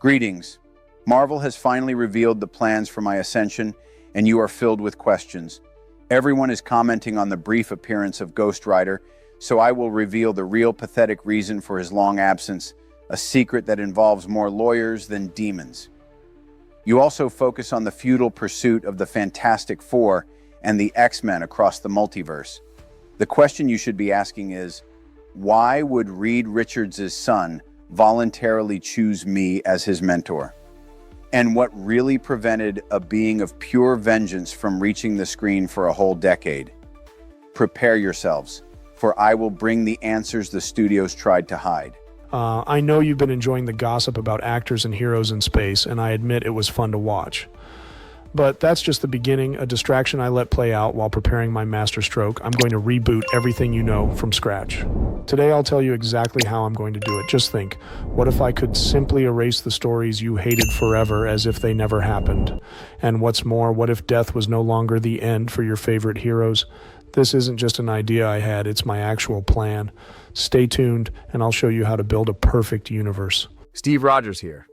Greetings. Marvel has finally revealed the plans for my ascension, and you are filled with questions. Everyone is commenting on the brief appearance of Ghost Rider, so I will reveal the real pathetic reason for his long absence, a secret that involves more lawyers than demons. You also focus on the futile pursuit of the Fantastic Four and the X-Men across the multiverse. The question you should be asking is, why would Reed Richards' son voluntarily choose me as his mentor? And what really prevented a being of pure vengeance from reaching the screen for a whole decade? Prepare yourselves, for I will bring the answers the studios tried to hide. I know you've been enjoying the gossip about actors and heroes in space, and I admit it was fun to watch. But that's just the beginning, a distraction I let play out while preparing my masterstroke. I'm going to reboot everything you know from scratch. Today I'll tell you exactly how I'm going to do it. Just think, what if I could simply erase the stories you hated forever as if they never happened? And what's more, what if death was no longer the end for your favorite heroes? This isn't just an idea I had, it's my actual plan. Stay tuned, and I'll show you how to build a perfect universe. Steve Rogers here.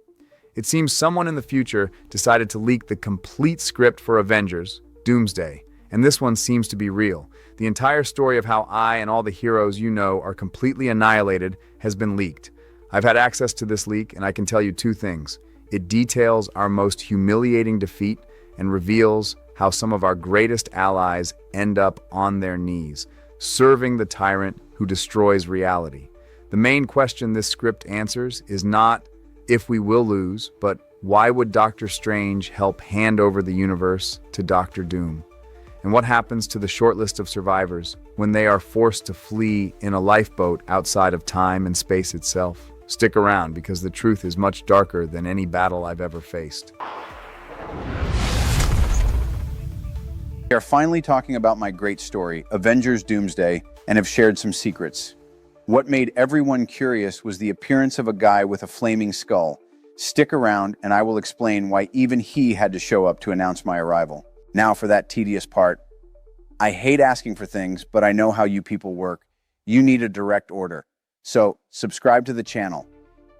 It seems someone in the future decided to leak the complete script for Avengers, Doomsday, and this one seems to be real. The entire story of how I and all the heroes you know are completely annihilated has been leaked. I've had access to this leak, and I can tell you two things. It details our most humiliating defeat and reveals how some of our greatest allies end up on their knees, serving the tyrant who destroys reality. The main question this script answers is not if we will lose, but why would Doctor Strange help hand over the universe to Doctor Doom? And what happens to the short list of survivors when they are forced to flee in a lifeboat outside of time and space itself? Stick around, because the truth is much darker than any battle I've ever faced. We are finally talking about my great story, Avengers Doomsday, and have shared some secrets. What made everyone curious was the appearance of a guy with a flaming skull. Stick around, and I will explain why even he had to show up to announce my arrival. Now for that tedious part. I hate asking for things, but I know how you people work. You need a direct order. So, subscribe to the channel.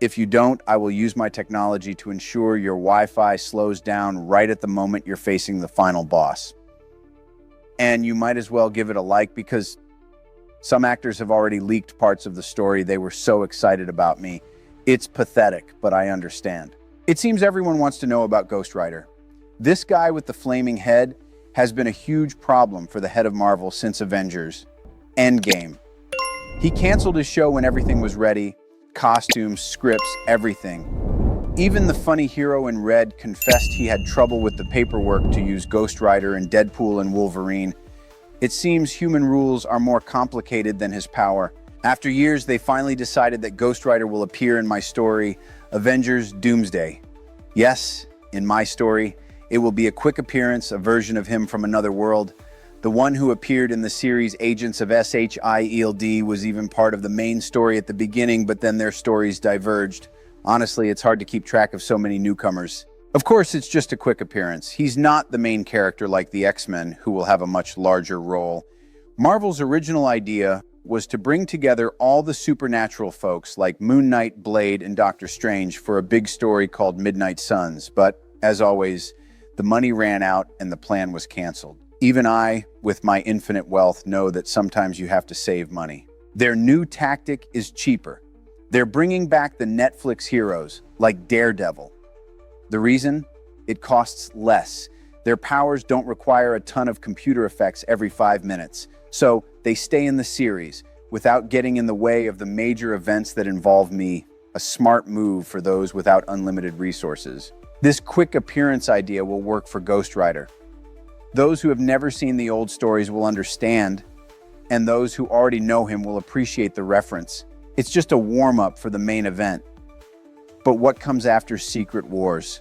If you don't, I will use my technology to ensure your Wi-Fi slows down right at the moment you're facing the final boss. And you might as well give it a like, because some actors have already leaked parts of the story. They were so excited about me. It's pathetic, but I understand. It seems everyone wants to know about Ghost Rider. This guy with the flaming head has been a huge problem for the head of Marvel since Avengers Endgame. He canceled his show when everything was ready, costumes, scripts, everything. Even the funny hero in red confessed he had trouble with the paperwork to use Ghost Rider and Deadpool and Wolverine. It seems human rules are more complicated than his power. After years, they finally decided that Ghost Rider will appear in my story, Avengers Doomsday. Yes, in my story, it will be a quick appearance, a version of him from another world. The one who appeared in the series Agents of S.H.I.E.L.D. was even part of the main story at the beginning, but then their stories diverged. Honestly, it's hard to keep track of so many newcomers. Of course, it's just a quick appearance. He's not the main character like the X-Men, who will have a much larger role. Marvel's original idea was to bring together all the supernatural folks like Moon Knight, Blade, and Doctor Strange for a big story called Midnight Suns. But, as always, the money ran out and the plan was canceled. Even I, with my infinite wealth, know that sometimes you have to save money. Their new tactic is cheaper. They're bringing back the Netflix heroes, like Daredevil. The reason? It costs less. Their powers don't require a ton of computer effects every 5 minutes, so they stay in the series without getting in the way of the major events that involve me, a smart move for those without unlimited resources. This quick appearance idea will work for Ghost Rider. Those who have never seen the old stories will understand, and those who already know him will appreciate the reference. It's just a warm-up for the main event. But what comes after Secret Wars?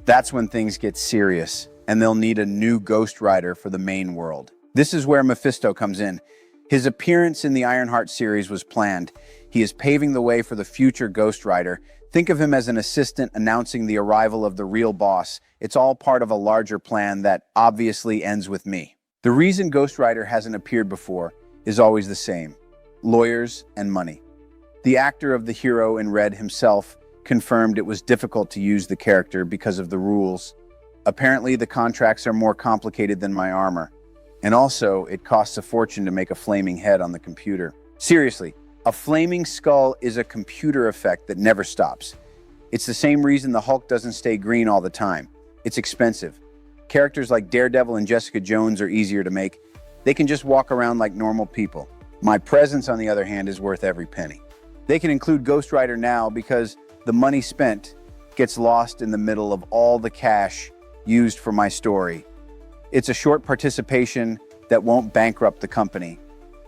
That's when things get serious, and they'll need a new Ghost Rider for the main world. This is where Mephisto comes in. His appearance in the Ironheart series was planned. He is paving the way for the future Ghost Rider. Think of him as an assistant announcing the arrival of the real boss. It's all part of a larger plan that obviously ends with me. The reason Ghost Rider hasn't appeared before is always the same: lawyers and money. The actor of the hero in red himself confirmed it was difficult to use the character because of the rules. Apparently, the contracts are more complicated than my armor. And also, it costs a fortune to make a flaming head on the computer. Seriously, a flaming skull is a computer effect that never stops. It's the same reason the Hulk doesn't stay green all the time. It's expensive. Characters like Daredevil and Jessica Jones are easier to make. They can just walk around like normal people. My presence, on the other hand, is worth every penny. They can include Ghost Rider now because the money spent gets lost in the middle of all the cash used for my story. It's a short participation that won't bankrupt the company.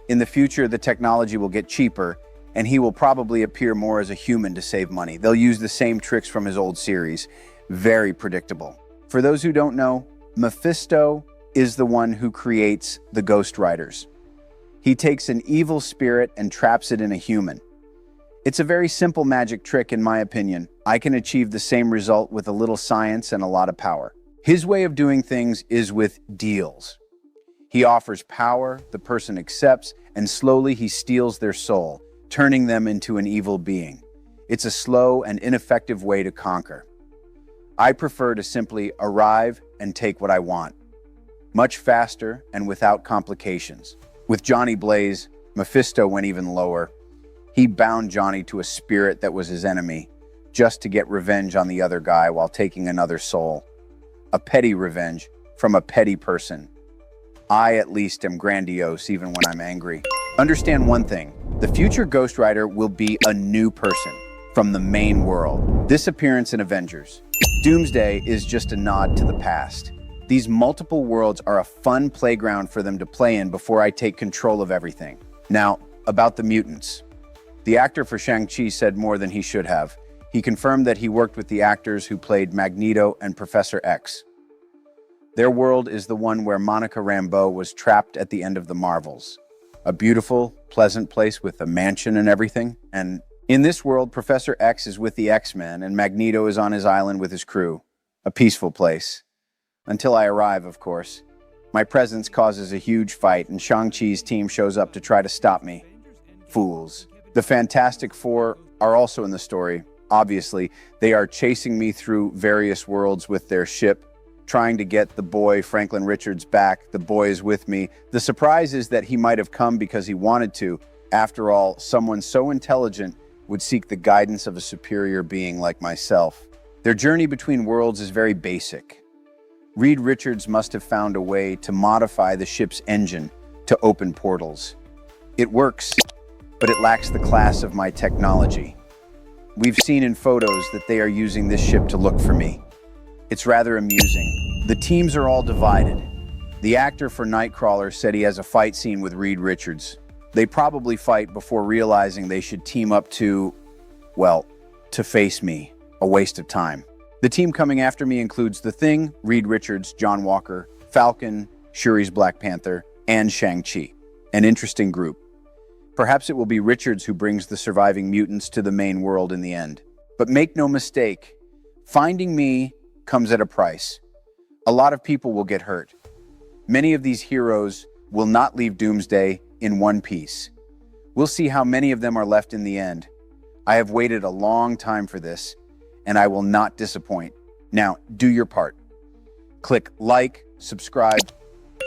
In the future, the technology will get cheaper, and he will probably appear more as a human to save money. They'll use the same tricks from his old series. Very predictable. For those who don't know, Mephisto is the one who creates the Ghost Riders. He takes an evil spirit and traps it in a human. It's a very simple magic trick, in my opinion. I can achieve the same result with a little science and a lot of power. His way of doing things is with deals. He offers power, the person accepts, and slowly he steals their soul, turning them into an evil being. It's a slow and ineffective way to conquer. I prefer to simply arrive and take what I want. Much faster and without complications. With Johnny Blaze, Mephisto went even lower. He bound Johnny to a spirit that was his enemy, just to get revenge on the other guy while taking another soul. A petty revenge from a petty person. I, at least, am grandiose even when I'm angry. Understand one thing. The future Ghost Rider will be a new person from the main world. This appearance in Avengers. Doomsday is just a nod to the past. These multiple worlds are a fun playground for them to play in before I take control of everything. Now, about the mutants. The actor for Shang-Chi said more than he should have. He confirmed that he worked with the actors who played Magneto and Professor X. Their world is the one where Monica Rambeau was trapped at the end of the Marvels. A beautiful, pleasant place with a mansion and everything. And in this world, Professor X is with the X-Men and Magneto is on his island with his crew. A peaceful place. Until I arrive, of course. My presence causes a huge fight and Shang-Chi's team shows up to try to stop me. Fools. The Fantastic Four are also in the story. Obviously, they are chasing me through various worlds with their ship, trying to get the boy Franklin Richards back. The boy is with me. The surprise is that he might have come because he wanted to. After all, someone so intelligent would seek the guidance of a superior being like myself. Their journey between worlds is very basic. Reed Richards must have found a way to modify the ship's engine to open portals. It works, but it lacks the class of my technology. We've seen in photos that they are using this ship to look for me. It's rather amusing. The teams are all divided. The actor for Nightcrawler said he has a fight scene with Reed Richards. They probably fight before realizing they should team up to face me. A waste of time. The team coming after me includes The Thing, Reed Richards, John Walker, Falcon, Shuri's Black Panther, and Shang-Chi. An interesting group. Perhaps it will be Richards who brings the surviving mutants to the main world in the end. But make no mistake, finding me comes at a price. A lot of people will get hurt. Many of these heroes will not leave Doomsday in one piece. We'll see how many of them are left in the end. I have waited a long time for this, and I will not disappoint. Now, do your part. Click like, subscribe,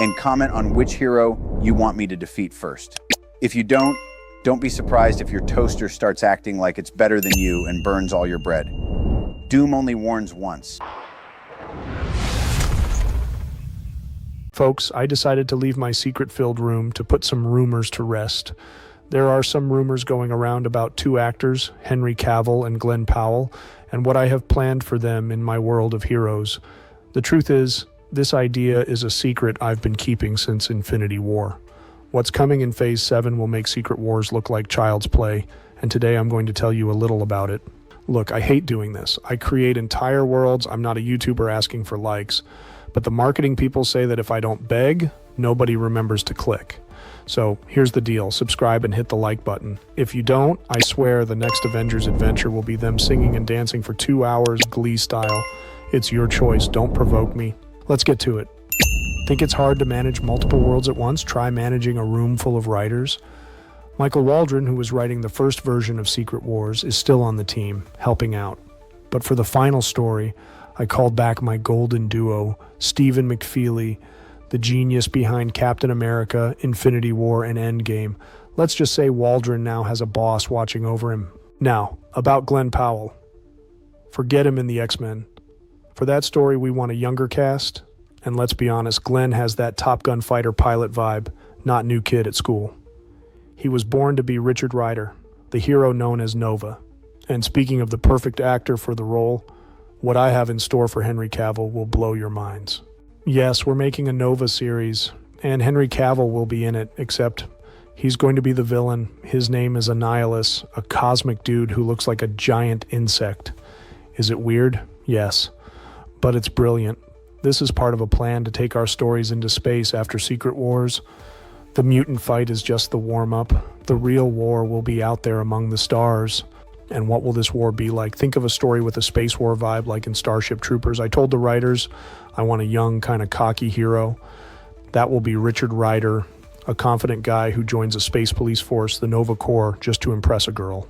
and comment on which hero you want me to defeat first. If you don't be surprised if your toaster starts acting like it's better than you and burns all your bread. Doom only warns once. Folks, I decided to leave my secret-filled room to put some rumors to rest. There are some rumors going around about two actors, Henry Cavill and Glen Powell, and what I have planned for them in my world of heroes. The truth is, this idea is a secret I've been keeping since Infinity War. What's coming in Phase 7 will make Secret Wars look like child's play, and today I'm going to tell you a little about it. Look, I hate doing this. I create entire worlds. I'm not a YouTuber asking for likes. But the marketing people say that if I don't beg, nobody remembers to click. So here's the deal. Subscribe and hit the like button. If you don't, I swear the next Avengers adventure will be them singing and dancing for 2 hours, Glee style. It's your choice. Don't provoke me. Let's get to it. Think it's hard to manage multiple worlds at once? Try managing a room full of writers. Michael Waldron, who was writing the first version of Secret Wars, is still on the team, helping out. But for the final story, I called back my golden duo, Stephen McFeely, the genius behind Captain America, Infinity War, and Endgame. Let's just say Waldron now has a boss watching over him. Now, about Glen Powell. Forget him in the X-Men. For that story, we want a younger cast, and let's be honest, Glen has that Top Gun fighter pilot vibe, not new kid at school. He was born to be Richard Rider, the hero known as Nova. And speaking of the perfect actor for the role, what I have in store for Henry Cavill will blow your minds. Yes, we're making a Nova series, and Henry Cavill will be in it, except he's going to be the villain. His name is Annihilus, a cosmic dude who looks like a giant insect. Is it weird? Yes. But it's brilliant. This is part of a plan to take our stories into space after Secret Wars. The mutant fight is just the warm-up. The real war will be out there among the stars. And what will this war be like? Think of a story with a space war vibe like in Starship Troopers. I told the writers I want a young, kind of cocky hero. That will be Richard Rider, a confident guy who joins a space police force, the Nova Corps, just to impress a girl.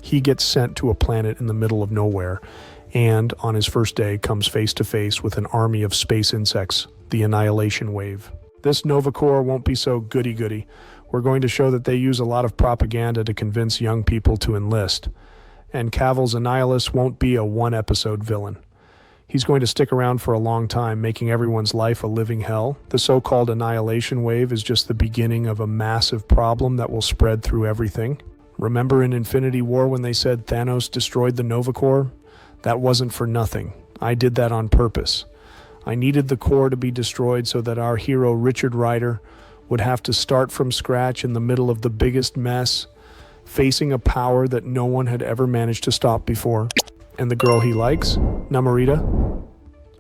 He gets sent to a planet in the middle of nowhere, and on his first day comes face to face with an army of space insects, the Annihilation Wave. This Nova Corps won't be so goody-goody. We're going to show that they use a lot of propaganda to convince young people to enlist. And Cavill's Annihilus won't be a one-episode villain. He's going to stick around for a long time, making everyone's life a living hell. The so-called Annihilation Wave is just the beginning of a massive problem that will spread through everything. Remember in Infinity War when they said Thanos destroyed the Nova Corps? That wasn't for nothing. I did that on purpose. I needed the Corps to be destroyed so that our hero Richard Rider would have to start from scratch in the middle of the biggest mess, facing a power that no one had ever managed to stop before. And the girl he likes, Namorita,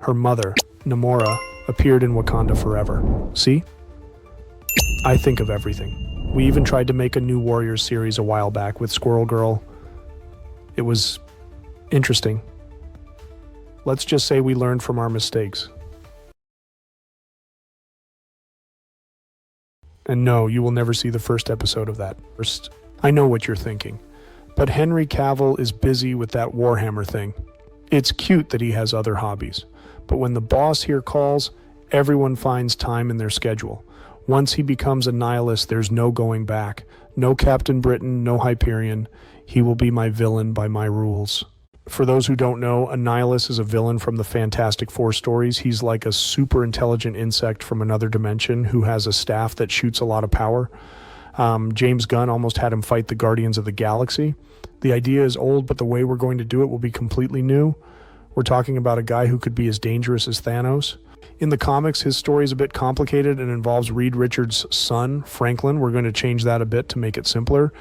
her mother, Namora, appeared in Wakanda Forever. See? I think of everything. We even tried to make a new Warriors series a while back with Squirrel Girl. It was interesting. Let's just say we learned from our mistakes. And no, you will never see the first episode of that. First, I know what you're thinking, but Henry Cavill is busy with that Warhammer thing. It's cute that he has other hobbies, but when the boss here calls, everyone finds time in their schedule. Once he becomes Annihilus, there's no going back. No Captain Britain, no Hyperion. He will be my villain by my rules. For those who don't know, Annihilus is a villain from the Fantastic Four stories. He's like a super intelligent insect from another dimension who has a staff that shoots a lot of power. James Gunn almost had him fight the Guardians of the Galaxy. The idea is old, but the way we're going to do it will be completely new. We're talking about a guy who could be as dangerous as Thanos. In the comics, his story is a bit complicated and involves Reed Richards' son, Franklin. We're going to change that a bit to make it simpler.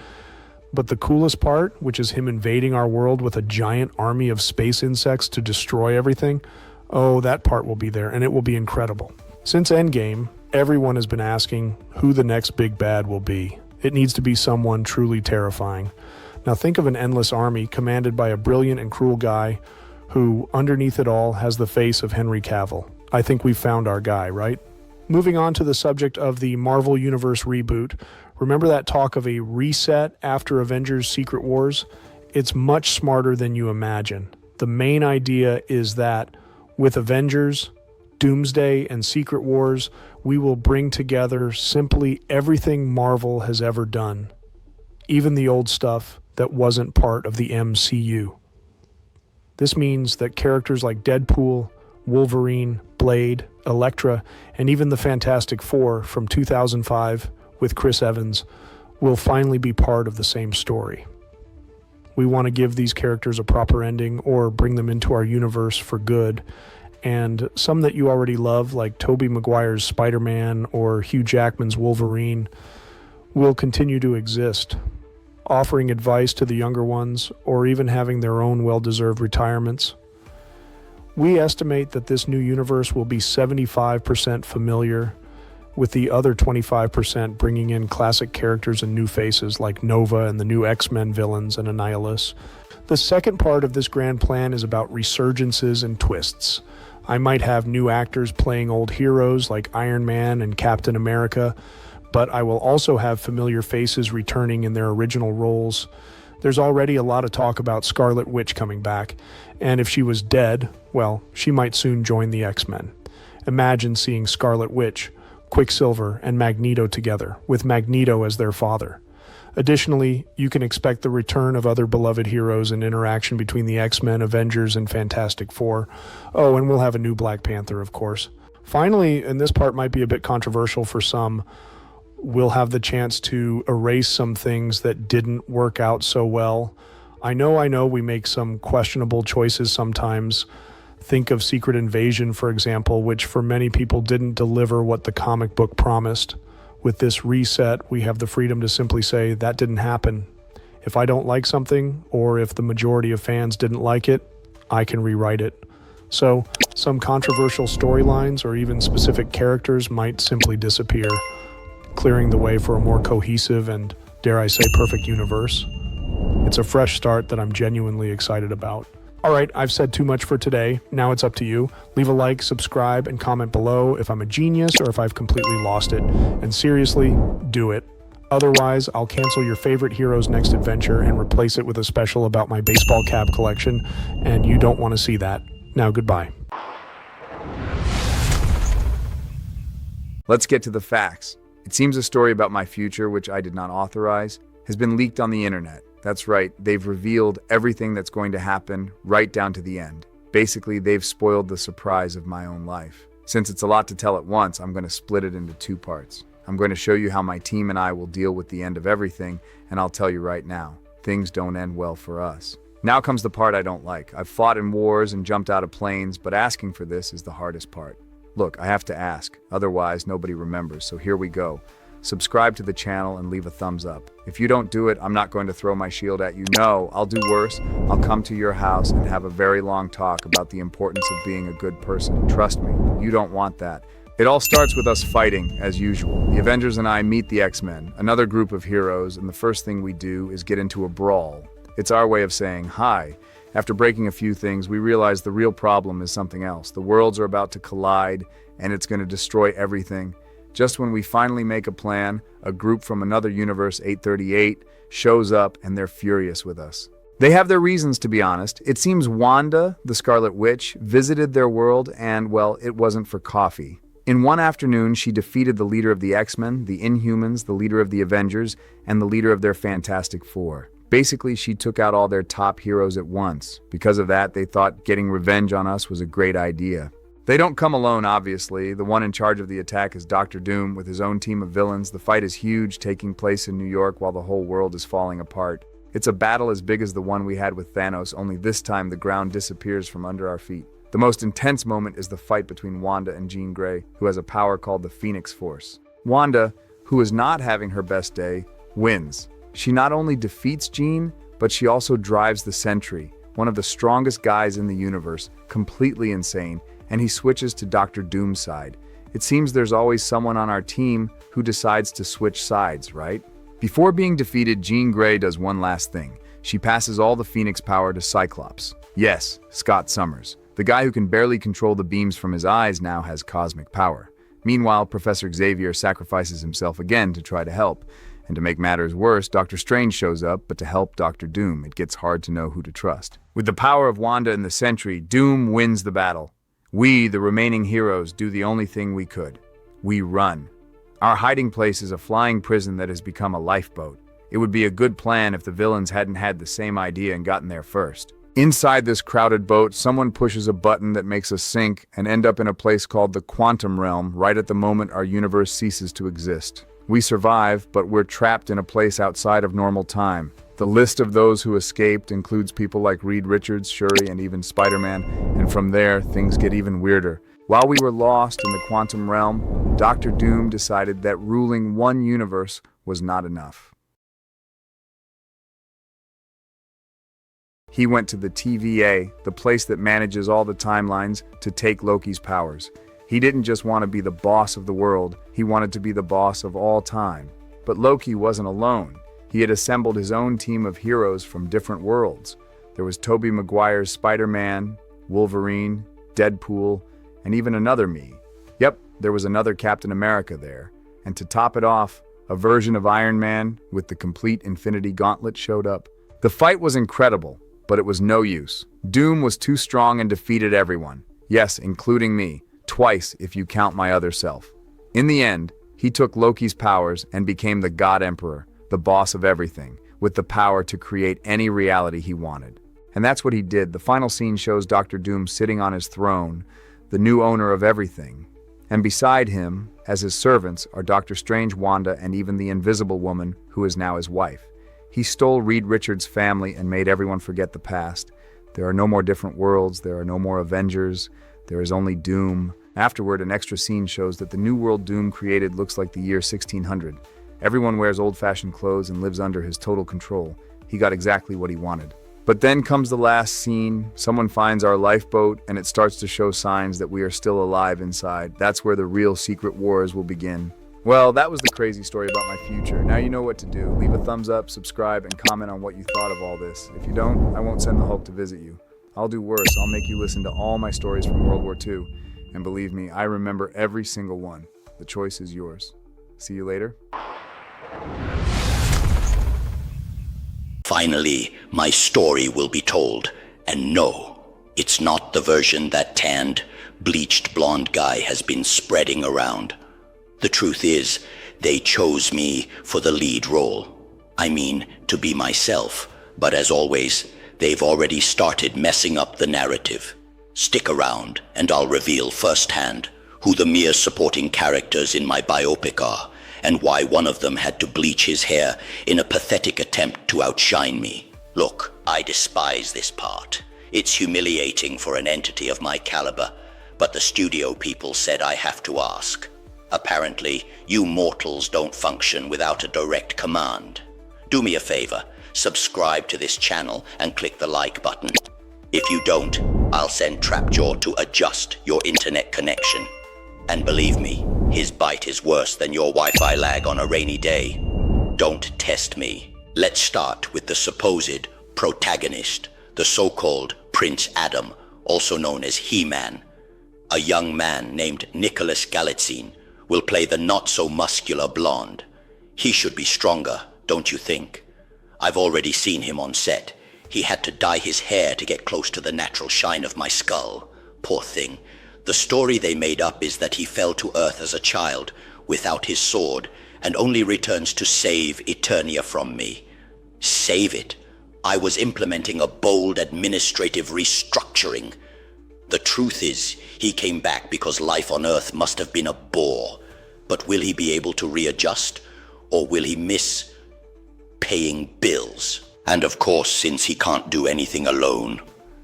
But the coolest part, which is him invading our world with a giant army of space insects to destroy everything, oh, that part will be there, and it will be incredible. Since Endgame, everyone has been asking who the next big bad will be. It needs to be someone truly terrifying. Now think of an endless army commanded by a brilliant and cruel guy who, underneath it all, has the face of Henry Cavill. I think we've found our guy, right? Moving on to the subject of the Marvel Universe reboot, remember that talk of a reset after Avengers Secret Wars? It's much smarter than you imagine. The main idea is that with Avengers, Doomsday, and Secret Wars, we will bring together simply everything Marvel has ever done, even the old stuff that wasn't part of the MCU. This means that characters like Deadpool, Wolverine, Blade, Elektra, and even the Fantastic Four from 2005 with Chris Evans will finally be part of the same story. We want to give these characters a proper ending or bring them into our universe for good. And some that you already love, like Tobey Maguire's Spider-Man or Hugh Jackman's Wolverine, will continue to exist, offering advice to the younger ones or even having their own well-deserved retirements. We estimate that this new universe will be 75% familiar, with the other 25% bringing in classic characters and new faces like Nova and the new X-Men villains and Annihilus. The second part of this grand plan is about resurgences and twists. I might have new actors playing old heroes like Iron Man and Captain America, but I will also have familiar faces returning in their original roles. There's already a lot of talk about Scarlet Witch coming back, and if she was dead, well, she might soon join the X-Men. Imagine seeing Scarlet Witch, Quicksilver, and Magneto together, with Magneto as their father. Additionally, you can expect the return of other beloved heroes and interaction between the X-Men, Avengers, and Fantastic Four. Oh, and we'll have a new Black Panther, of course. Finally, and this part might be a bit controversial for some, we'll have the chance to erase some things that didn't work out so well. I know we make some questionable choices sometimes. Think of Secret Invasion, for example, which for many people didn't deliver what the comic book promised. With this reset, we have the freedom to simply say, that didn't happen. If I don't like something, or if the majority of fans didn't like it, I can rewrite it. So, some controversial storylines or even specific characters might simply disappear, clearing the way for a more cohesive and, dare I say, perfect universe. It's a fresh start that I'm genuinely excited about. All right, I've said too much for today. Now it's up to you. Leave a like, subscribe, and comment below if I'm a genius or if I've completely lost it. And seriously, do it. Otherwise, I'll cancel your favorite hero's next adventure and replace it with a special about my baseball cap collection, and you don't want to see that. Now, goodbye. Let's get to the facts. It seems a story about my future, which I did not authorize, has been leaked on the internet. That's right, they've revealed everything that's going to happen right down to the end. Basically, they've spoiled the surprise of my own life. Since it's a lot to tell at once, I'm going to split it into two parts. I'm going to show you how my team and I will deal with the end of everything, and I'll tell you right now, things don't end well for us. Now comes the part I don't like. I've fought in wars and jumped out of planes, but asking for this is the hardest part. Look, I have to ask, otherwise nobody remembers, so here we go. Subscribe to the channel and leave a thumbs up. If you don't do it, I'm not going to throw my shield at you. No, I'll do worse. I'll come to your house and have a very long talk about the importance of being a good person. Trust me, you don't want that. It all starts with us fighting, as usual. The Avengers and I meet the X-Men, another group of heroes, and the first thing we do is get into a brawl. It's our way of saying hi. After breaking a few things, we realize the real problem is something else. The worlds are about to collide, and it's going to destroy everything. Just when we finally make a plan, a group from another universe, 838, shows up, and they're furious with us. They have their reasons, to be honest. It seems Wanda, the Scarlet Witch, visited their world, and, well, it wasn't for coffee. In one afternoon, she defeated the leader of the X-Men, the Inhumans, the leader of the Avengers, and the leader of their Fantastic Four. Basically, she took out all their top heroes at once. Because of that, they thought getting revenge on us was a great idea. They don't come alone, obviously. The one in charge of the attack is Dr. Doom with his own team of villains. The fight is huge, taking place in New York while the whole world is falling apart. It's a battle as big as the one we had with Thanos, only this time the ground disappears from under our feet. The most intense moment is the fight between Wanda and Jean Grey, who has a power called the Phoenix Force. Wanda, who is not having her best day, wins. She not only defeats Jean, but she also drives the Sentry, one of the strongest guys in the universe, completely insane, and he switches to Dr. Doom's side. It seems there's always someone on our team who decides to switch sides, right? Before being defeated, Jean Grey does one last thing. She passes all the Phoenix power to Cyclops. Yes, Scott Summers. The guy who can barely control the beams from his eyes now has cosmic power. Meanwhile, Professor Xavier sacrifices himself again to try to help. And to make matters worse, Doctor Strange shows up, but to help Dr. Doom, it gets hard to know who to trust. With the power of Wanda and the Sentry, Doom wins the battle. We, the remaining heroes, do the only thing we could. We run. Our hiding place is a flying prison that has become a lifeboat. It would be a good plan if the villains hadn't had the same idea and gotten there first. Inside this crowded boat, someone pushes a button that makes us sink and end up in a place called the Quantum Realm right at the moment our universe ceases to exist. We survive, but we're trapped in a place outside of normal time. The list of those who escaped includes people like Reed Richards, Shuri, and even Spider-Man, and from there, things get even weirder. While we were lost in the Quantum Realm, Dr. Doom decided that ruling one universe was not enough. He went to the TVA, the place that manages all the timelines, to take Loki's powers. He didn't just want to be the boss of the world, he wanted to be the boss of all time. But Loki wasn't alone. He had assembled his own team of heroes from different worlds. There was Tobey Maguire's Spider-Man, Wolverine, Deadpool, and even another me. Yep, there was another Captain America there. And to top it off, a version of Iron Man with the complete Infinity Gauntlet showed up. The fight was incredible, but it was no use. Doom was too strong and defeated everyone. Yes, including me. Twice if you count my other self. In the end, he took Loki's powers and became the God Emperor, the boss of everything, with the power to create any reality he wanted. And that's what he did. The final scene shows Dr. Doom sitting on his throne, the new owner of everything. And beside him, as his servants, are Doctor Strange, Wanda, and even the Invisible Woman, who is now his wife. He stole Reed Richards' family and made everyone forget the past. There are no more different worlds, there are no more Avengers, there is only Doom. Afterward, an extra scene shows that the new world Doom created looks like the year 1600. Everyone wears old-fashioned clothes and lives under his total control. He got exactly what he wanted. But then comes the last scene. Someone finds our lifeboat, and it starts to show signs that we are still alive inside. That's where the real secret wars will begin. Well, that was the crazy story about my future. Now you know what to do. Leave a thumbs up, subscribe, and comment on what you thought of all this. If you don't, I won't send the Hulk to visit you. I'll do worse. I'll make you listen to all my stories from World War II. And believe me, I remember every single one. The choice is yours. See you later. Finally, my story will be told. And no, it's not the version that tanned, bleached blonde guy has been spreading around. The truth is, they chose me for the lead role. I mean, to be myself. But as always, they've already started messing up the narrative. Stick around, and I'll reveal firsthand who the mere supporting characters in my biopic are, and why one of them had to bleach his hair in a pathetic attempt to outshine me. Look, I despise this part. It's humiliating for an entity of my caliber, but the studio people said I have to ask. Apparently, you mortals don't function without a direct command. Do me a favor, subscribe to this channel and click the like button. If you don't, I'll send Trapjaw to adjust your internet connection. And believe me, his bite is worse than your Wi-Fi lag on a rainy day. Don't test me. Let's start with the supposed protagonist, the so-called Prince Adam, also known as He-Man. A young man named Nicholas Galitzine will play the not-so-muscular blonde. He should be stronger, don't you think? I've already seen him on set. He had to dye his hair to get close to the natural shine of my skull. Poor thing. The story they made up is that he fell to Earth as a child, without his sword, and only returns to save Eternia from me. Save it? I was implementing a bold administrative restructuring. The truth is, he came back because life on Earth must have been a bore. But will he be able to readjust, or will he miss paying bills? And of course, since he can't do anything alone,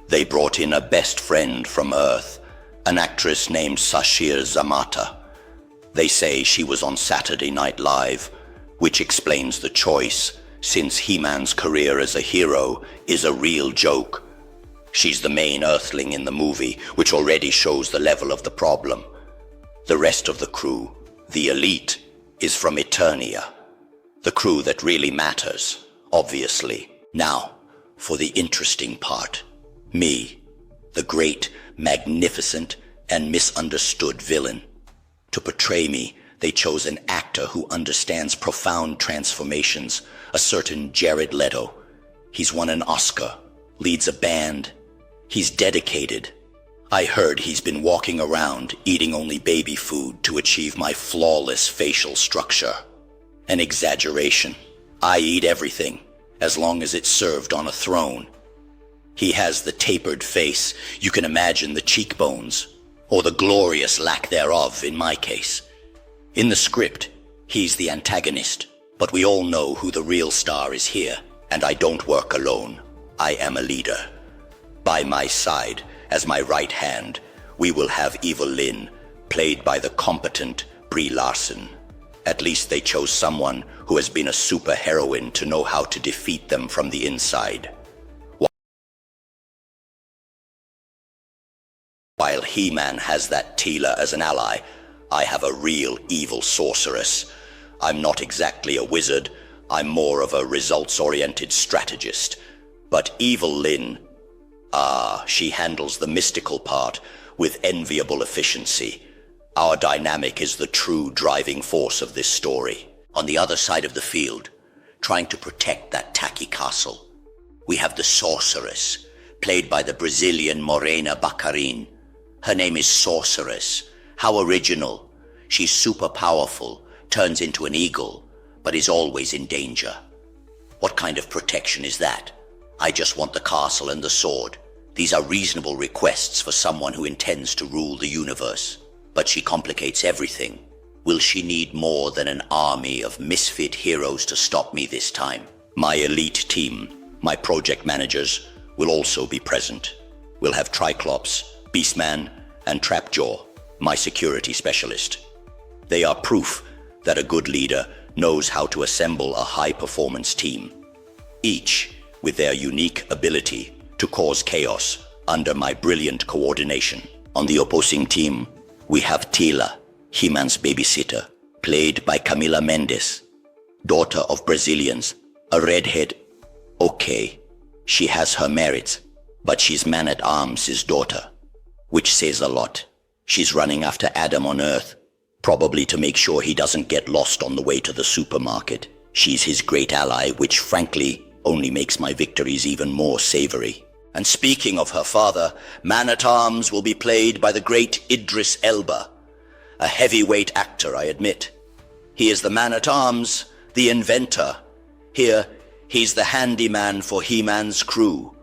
they brought in a best friend from Earth, an actress named Sashir Zamata. They say she was on Saturday Night Live, which explains the choice, since He-Man's career as a hero is a real joke. She's the main Earthling in the movie, which already shows the level of the problem. The rest of the crew, the elite, is from Eternia, the crew that really matters, obviously. Now, for the interesting part. Me, the great, magnificent, and misunderstood villain. To portray me, they chose an actor who understands profound transformations, a certain Jared Leto. He's won an Oscar, leads a band. He's dedicated. I heard he's been walking around eating only baby food to achieve my flawless facial structure. An exaggeration. I eat everything, as long as it's served on a throne. He has the tapered face. You can imagine the cheekbones, or the glorious lack thereof in my case. In the script, he's the antagonist, but we all know who the real star is here, and I don't work alone. I am a leader. By my side, as my right hand, we will have Evil Lynn, played by the competent Brie Larson. At least they chose someone who has been a superheroine to know how to defeat them from the inside. While He-Man has that Teela as an ally, I have a real evil sorceress. I'm not exactly a wizard, I'm more of a results-oriented strategist. But Evil Lynn, she handles the mystical part with enviable efficiency. Our dynamic is the true driving force of this story. On the other side of the field, trying to protect that tacky castle, we have the sorceress, played by the Brazilian Morena Baccarin. Her name is Sorceress. How original. She's super powerful, turns into an eagle, but is always in danger. What kind of protection is that? I just want the castle and the sword. These are reasonable requests for someone who intends to rule the universe. But she complicates everything. Will she need more than an army of misfit heroes to stop me this time? My elite team, my project managers, will also be present. We'll have Triclops, Beastman, and Trapjaw, my security specialist. They are proof that a good leader knows how to assemble a high-performance team, each with their unique ability to cause chaos under my brilliant coordination. On the opposing team, we have Tila, He-Man's babysitter, played by Camila Mendes, daughter of Brazilians, a redhead. Okay, she has her merits, but she's Man-at-Arms' daughter, which says a lot. She's running after Adam on Earth, probably to make sure he doesn't get lost on the way to the supermarket. She's his great ally, which frankly only makes my victories even more savory. And speaking of her father, Man-at-Arms will be played by the great Idris Elba, a heavyweight actor, I admit. He is the Man-at-Arms, the inventor. Here, he's the handyman for He-Man's crew,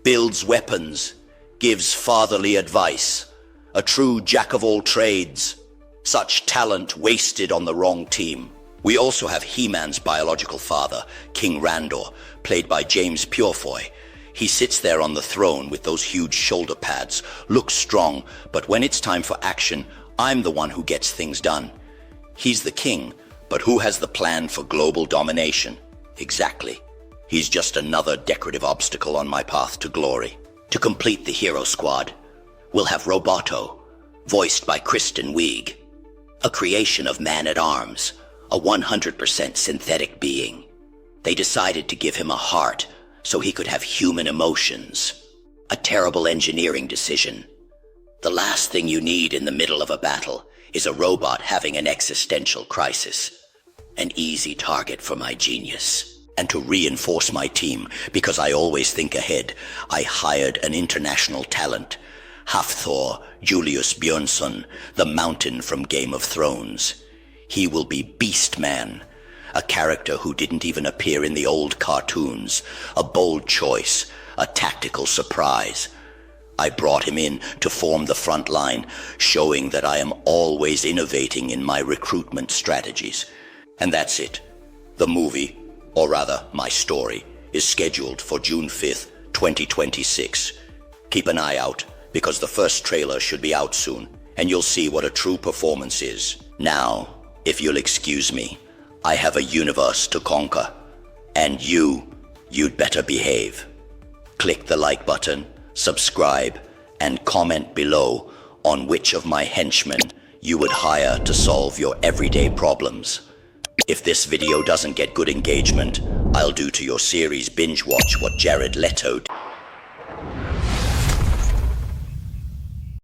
builds weapons, gives fatherly advice, a true jack-of-all-trades. Such talent wasted on the wrong team. We also have He-Man's biological father, King Randor, played by James Purefoy. He sits there on the throne with those huge shoulder pads, looks strong, but when it's time for action, I'm the one who gets things done. He's the king, but who has the plan for global domination? Exactly. He's just another decorative obstacle on my path to glory. To complete the hero squad, we'll have Roboto, voiced by Kristen Wiig, a creation of Man-at-Arms, a 100% synthetic being. They decided to give him a heart so he could have human emotions. A terrible engineering decision. The last thing you need in the middle of a battle is a robot having an existential crisis. An easy target for my genius. And to reinforce my team, because I always think ahead, I hired an international talent, Hafthor Julius Björnsson, the Mountain from Game of Thrones. He will be Beastman, a character who didn't even appear in the old cartoons, a bold choice, a tactical surprise. I brought him in to form the front line, showing that I am always innovating in my recruitment strategies. And that's it. The movie, or rather my story, is scheduled for June 5th, 2026. Keep an eye out, because the first trailer should be out soon, and you'll see what a true performance is. Now, if you'll excuse me, I have a universe to conquer, and you'd better behave. Click the like button, subscribe, and comment below on which of my henchmen you would hire to solve your everyday problems. If this video doesn't get good engagement, I'll do to your series binge watch what Jared Leto did.